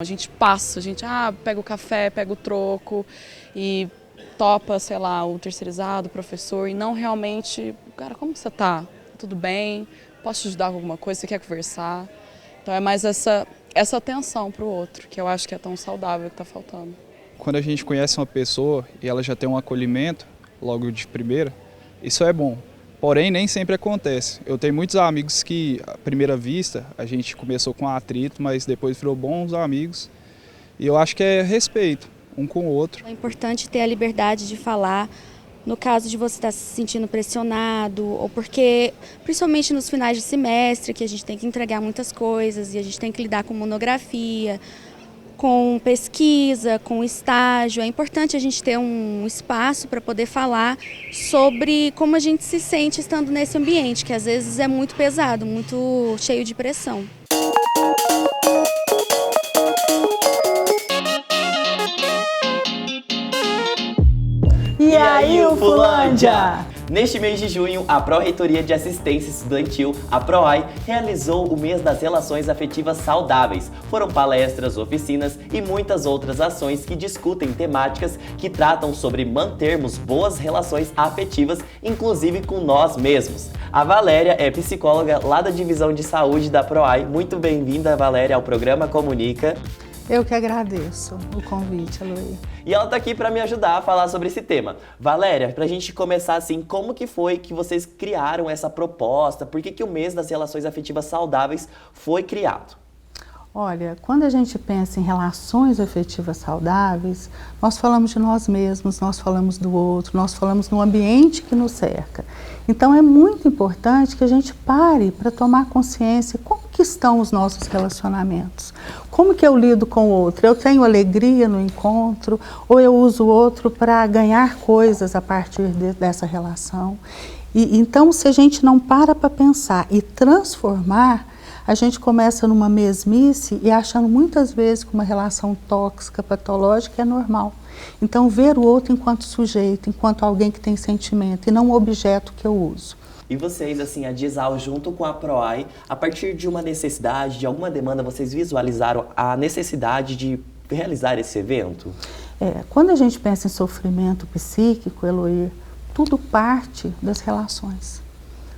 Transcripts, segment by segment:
A gente passa, pega o café, pega o troco e topa, sei lá, o terceirizado, o professor, e não realmente, cara, como você tá? Tudo bem? Posso te ajudar com alguma coisa? Você quer conversar? Então é mais essa atenção para o outro, que eu acho que é tão saudável que tá faltando. Quando a gente conhece uma pessoa e ela já tem um acolhimento, logo de primeira, isso é bom. Porém, nem sempre acontece. Eu tenho muitos amigos que, à primeira vista, a gente começou com atrito, mas depois virou bons amigos. E eu acho que é respeito um com o outro. É importante ter a liberdade de falar no caso de você estar se sentindo pressionado, ou porque, principalmente nos finais de semestre, que a gente tem que entregar muitas coisas e a gente tem que lidar com monografia, com pesquisa, com estágio. É importante a gente ter um espaço para poder falar sobre como a gente se sente estando nesse ambiente, que às vezes é muito pesado, muito cheio de pressão. E aí, Ufulândia? Neste mês de junho, a Pró-Reitoria de Assistência Estudantil, a PROAI, realizou o mês das Relações Afetivas Saudáveis. Foram palestras, oficinas e muitas outras ações que discutem temáticas que tratam sobre mantermos boas relações afetivas, inclusive com nós mesmos. A Valéria é psicóloga lá da Divisão de Saúde da PROAI. Muito bem-vinda, Valéria, ao programa Comunica. Eu que agradeço o convite, Aloy. E ela tá aqui para me ajudar a falar sobre esse tema. Valéria, pra gente começar assim, como que foi que vocês criaram essa proposta? Por que o mês das relações afetivas saudáveis foi criado? Olha, quando a gente pensa em relações afetivas saudáveis, nós falamos de nós mesmos, nós falamos do outro, nós falamos no ambiente que nos cerca. Então é muito importante que a gente pare para tomar consciência como que estão os nossos relacionamentos. Como que eu lido com o outro? Eu tenho alegria no encontro ou eu uso o outro para ganhar coisas a partir dessa relação? Então, se a gente não para pensar e transformar, a gente começa numa mesmice e achando muitas vezes que uma relação tóxica, patológica é normal. Então, ver o outro enquanto sujeito, enquanto alguém que tem sentimento e não um objeto que eu uso. E vocês, assim, a DISAL, junto com a PROAI, a partir de uma necessidade, de alguma demanda, vocês visualizaram a necessidade de realizar esse evento? Quando a gente pensa em sofrimento psíquico, Eloy, tudo parte das relações,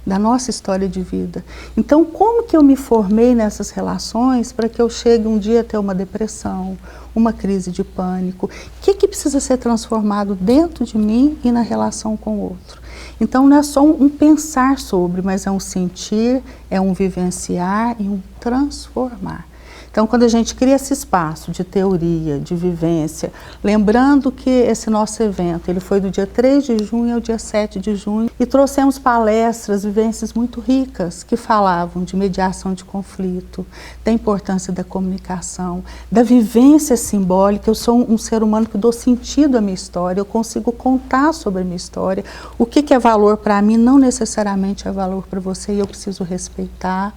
da nossa história de vida. Então, como que eu me formei nessas relações para que eu chegue um dia a ter uma depressão, uma crise de pânico? O que precisa ser transformado dentro de mim e na relação com o outro? Então, não é só um pensar sobre, mas é um sentir, é um vivenciar e um transformar. Então, quando a gente cria esse espaço de teoria, de vivência, lembrando que esse nosso evento, ele foi do dia 3 de junho ao dia 7 de junho, e trouxemos palestras, vivências muito ricas, que falavam de mediação de conflito, da importância da comunicação, da vivência simbólica. Eu sou um ser humano que dou sentido à minha história, eu consigo contar sobre a minha história. O que é valor para mim não necessariamente é valor para você, e eu preciso respeitar.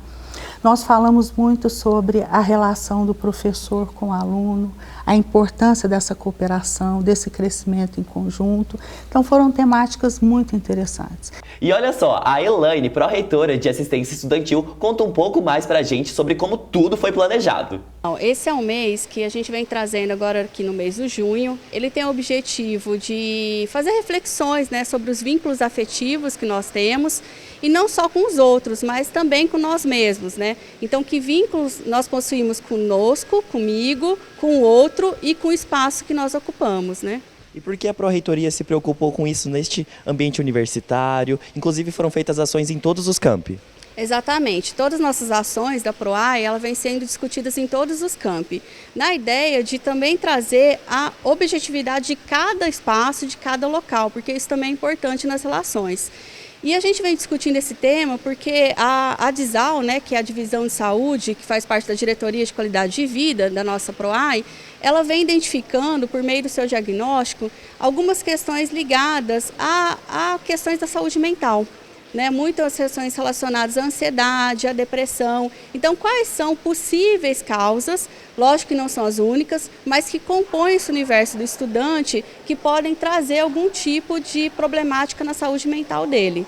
Nós falamos muito sobre a relação do professor com o aluno, a importância dessa cooperação, desse crescimento em conjunto. Então foram temáticas muito interessantes. E olha só, a Elaine, pró-reitora de assistência estudantil, conta um pouco mais pra gente sobre como tudo foi planejado. Esse é um mês que a gente vem trazendo agora aqui no mês de junho. Ele tem o objetivo de fazer reflexões, né, sobre os vínculos afetivos que nós temos, e não só com os outros, mas também com nós mesmos, né? Então, que vínculos nós possuímos conosco, comigo, com o outro e com o espaço que nós ocupamos, né? E por que a Pró-Reitoria se preocupou com isso neste ambiente universitário? Inclusive foram feitas ações em todos os campi. Exatamente. Todas as nossas ações da PROAI, elas vêm sendo discutidas em todos os campi, na ideia de também trazer a objetividade de cada espaço, de cada local, porque isso também é importante nas relações. E a gente vem discutindo esse tema porque a DISAL, né, que é a Divisão de Saúde, que faz parte da Diretoria de Qualidade de Vida da nossa PROAI, ela vem identificando, por meio do seu diagnóstico, algumas questões ligadas a questões da saúde mental, né? Muitas questões relacionadas à ansiedade, à depressão. Então, quais são possíveis causas, lógico que não são as únicas, mas que compõem esse universo do estudante, que podem trazer algum tipo de problemática na saúde mental dele.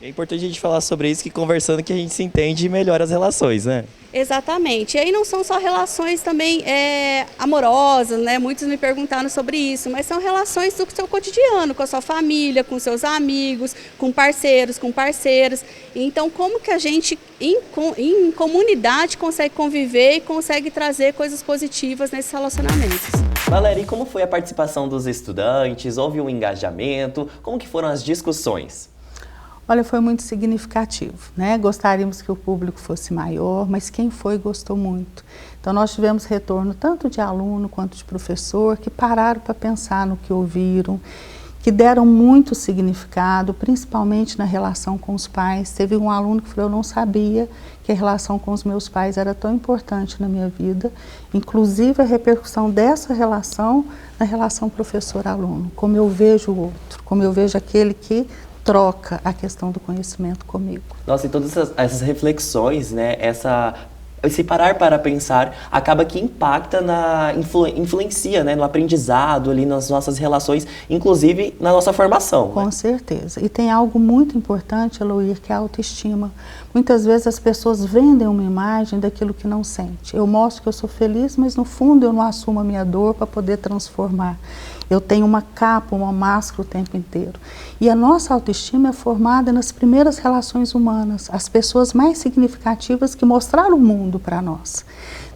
É importante a gente falar sobre isso, que conversando que a gente se entende e melhora as relações, né? Exatamente. E aí não são só relações também amorosas, né? Muitos me perguntaram sobre isso, mas são relações do seu cotidiano, com a sua família, com seus amigos, com parceiros, com parceiras. Então, como que a gente, em comunidade, consegue conviver e consegue trazer coisas positivas nesses relacionamentos? Valéria, e como foi a participação dos estudantes? Houve um engajamento? Como que foram as discussões? Olha, foi muito significativo, né? Gostaríamos que o público fosse maior, mas quem foi gostou muito. Então nós tivemos retorno tanto de aluno quanto de professor que pararam para pensar no que ouviram, que deram muito significado, principalmente na relação com os pais. Teve um aluno que falou: eu não sabia que a relação com os meus pais era tão importante na minha vida, inclusive a repercussão dessa relação na relação professor-aluno, como eu vejo o outro, como eu vejo aquele que troca a questão do conhecimento comigo. Nossa, e todas essas reflexões, né, esse parar para pensar, acaba que impacta influencia, né, no aprendizado, ali nas nossas relações, inclusive na nossa formação. Com né? certeza. E tem algo muito importante, Eloir, que é a autoestima. Muitas vezes as pessoas vendem uma imagem daquilo que não sente. Eu mostro que eu sou feliz, mas no fundo eu não assumo a minha dor para poder transformar. Eu tenho uma capa, uma máscara o tempo inteiro. E a nossa autoestima é formada nas primeiras relações humanas, as pessoas mais significativas que mostraram o mundo para nós.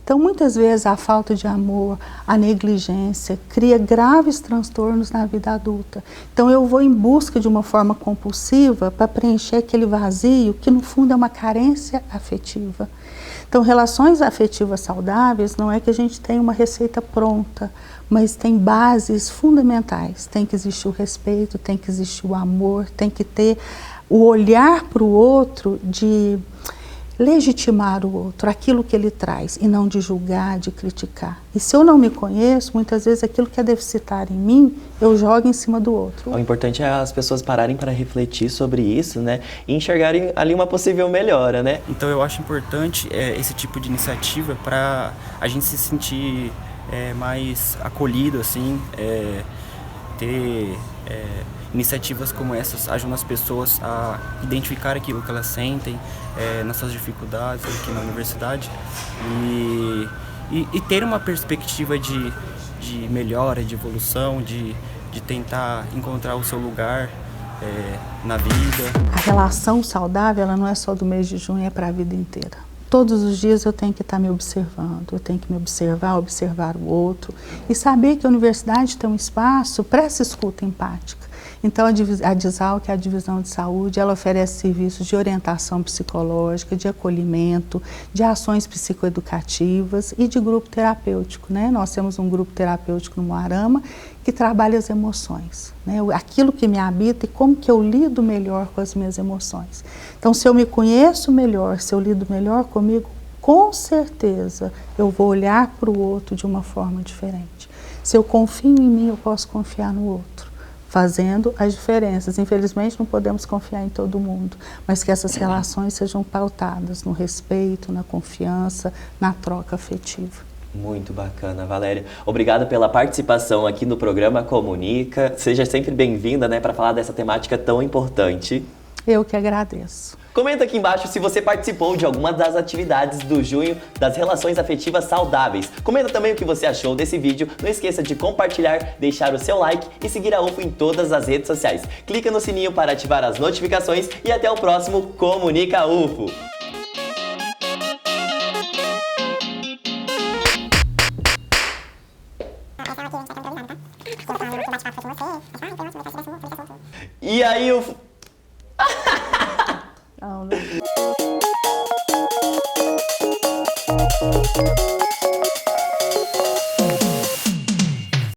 Então, muitas vezes, a falta de amor, a negligência, cria graves transtornos na vida adulta. Então, eu vou em busca de uma forma compulsiva para preencher aquele vazio que, no fundo, é uma carência afetiva. Então, relações afetivas saudáveis não é que a gente tenha uma receita pronta, mas tem bases fundamentais. Tem que existir o respeito, tem que existir o amor, tem que ter o olhar para o outro de legitimar o outro, aquilo que ele traz, e não de julgar, de criticar. E se eu não me conheço, muitas vezes aquilo que é deficitário em mim, eu jogo em cima do outro. O importante é as pessoas pararem para refletir sobre isso, né, e enxergarem ali uma possível melhora, né? Então eu acho importante esse tipo de iniciativa para a gente se sentir mais acolhido, assim, ter iniciativas como essas ajudam as pessoas a identificar aquilo que elas sentem nas suas dificuldades aqui na universidade e ter uma perspectiva de melhora, de evolução, de tentar encontrar o seu lugar na vida. A relação saudável, ela não é só do mês de junho, é para a vida inteira. Todos os dias eu tenho que estar me observando, eu tenho que me observar o outro e saber que a universidade tem um espaço para essa escuta empática. Então, a DISAL, que é a Divisão de Saúde, ela oferece serviços de orientação psicológica, de acolhimento, de ações psicoeducativas e de grupo terapêutico, né? Nós temos um grupo terapêutico no Moarama que trabalha as emoções, né? Aquilo que me habita e como que eu lido melhor com as minhas emoções. Então, se eu me conheço melhor, se eu lido melhor comigo, com certeza eu vou olhar para o outro de uma forma diferente. Se eu confio em mim, eu posso confiar no outro, fazendo as diferenças. Infelizmente, não podemos confiar em todo mundo, mas que essas relações sejam pautadas no respeito, na confiança, na troca afetiva. Muito bacana, Valéria. Obrigado pela participação aqui no programa Comunica. Seja sempre bem-vinda, né, para falar dessa temática tão importante. Eu que agradeço. Comenta aqui embaixo se você participou de alguma das atividades do junho das relações afetivas saudáveis. Comenta também o que você achou desse vídeo. Não esqueça de compartilhar, deixar o seu like e seguir a UFO em todas as redes sociais. Clica no sininho para ativar as notificações e até o próximo Comunica UFO. E aí, UFO... Não.